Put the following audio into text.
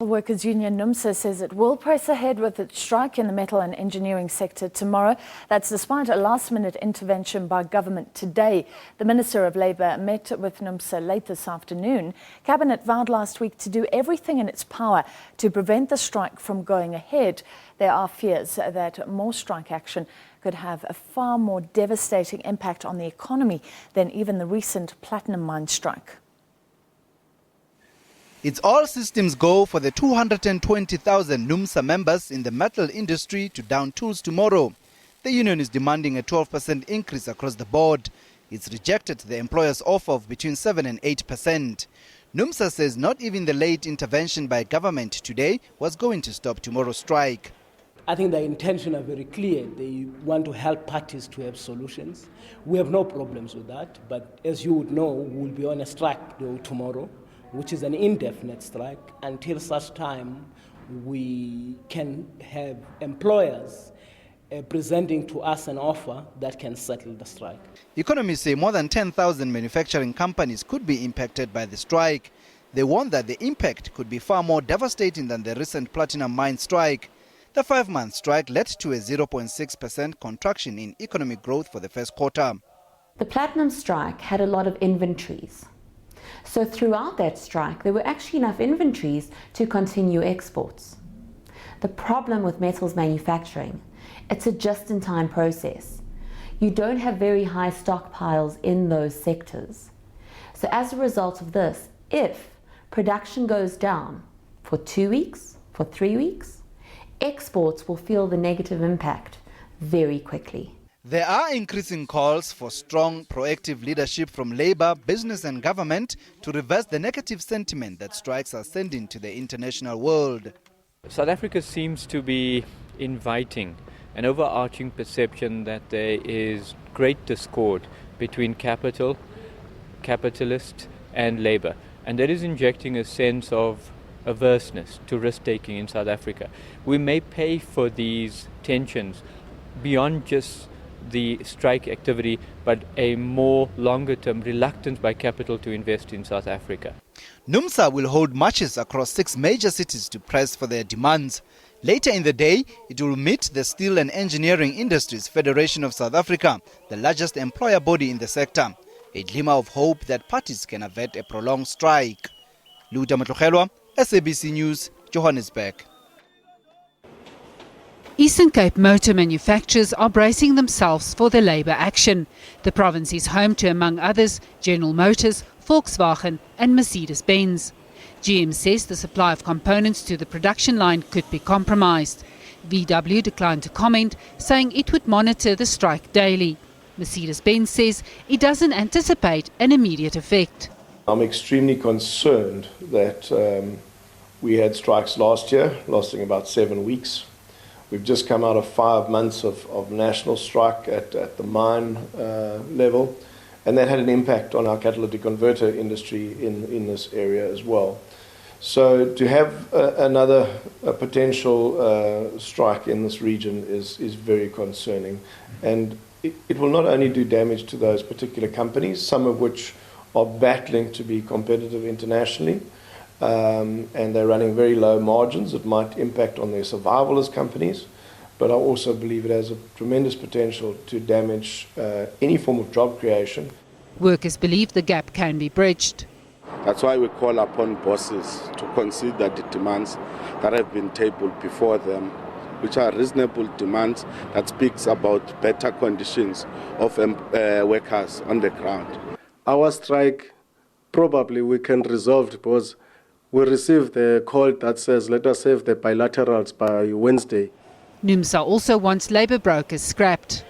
Workers Union NUMSA says it will press ahead with its strike in the metal and engineering sector tomorrow. That's despite a last-minute intervention by government today. The Minister of Labour met with NUMSA late this afternoon. Cabinet vowed last week to do everything in its power to prevent the strike from going ahead. There are fears that more strike action could have a far more devastating impact on the economy than even the recent platinum mine strike. It's all systems go for the 220,000 NUMSA members in the metal industry to down tools tomorrow. The union is demanding a 12% increase across the board. It's rejected the employer's offer of between 7 and 8%. NUMSA says not even the late intervention by government today was going to stop tomorrow's strike. I think the intention are very clear. They want to help parties to have solutions. We have no problems with that, but as you would know, we'll be on a strike tomorrow, which is an indefinite strike, until such time we can have employers presenting to us an offer that can settle the strike. Economists say more than 10,000 manufacturing companies could be impacted by the strike. They warn that the impact could be far more devastating than the recent platinum mine strike. The 5-month strike led to a 0.6% contraction in economic growth for the first quarter. The platinum strike had a lot of inventories. So throughout that strike, there were actually enough inventories to continue exports. The problem with metals manufacturing, it's a just-in-time process. You don't have very high stockpiles in those sectors. So as a result of this, if production goes down for 2 weeks, for 3 weeks, exports will feel the negative impact very quickly. There are increasing calls for strong, proactive leadership from Labour, business and government to reverse the negative sentiment that strikes are sending to the international world. South Africa seems to be inviting an overarching perception that there is great discord between capitalist and Labour, and that is injecting a sense of averseness to risk-taking in South Africa. We may pay for these tensions beyond just the strike activity, but a more longer-term reluctance by capital to invest in South Africa. NUMSA will hold marches across 6 major cities to press for their demands. Later in the day, it will meet the Steel and Engineering Industries Federation of South Africa, the largest employer body in the sector. A glimmer of hope that parties can avert a prolonged strike. Luda Matlogelwa, SABC News, Johannesburg. Eastern Cape motor manufacturers are bracing themselves for the labour action. The province is home to, among others, General Motors, Volkswagen and Mercedes-Benz. GM says the supply of components to the production line could be compromised. VW declined to comment, saying it would monitor the strike daily. Mercedes-Benz says it doesn't anticipate an immediate effect. I'm extremely concerned that we had strikes last year, lasting about 7 weeks. We've just come out of 5 months of national strike at the mine level, and that had an impact on our catalytic converter industry in this area as well. So to have another potential strike in this region is very concerning, and it will not only do damage to those particular companies, some of which are battling to be competitive internationally, and they're running very low margins. It might impact on their survival as companies, but I also believe it has a tremendous potential to damage any form of job creation. Workers believe the gap can be bridged. That's why we call upon bosses to consider the demands that have been tabled before them, which are reasonable demands that speaks about better conditions of workers on the ground. Our strike, probably we can resolve because we received the call that says let us have the bilaterals by Wednesday. NUMSA also wants labour brokers scrapped.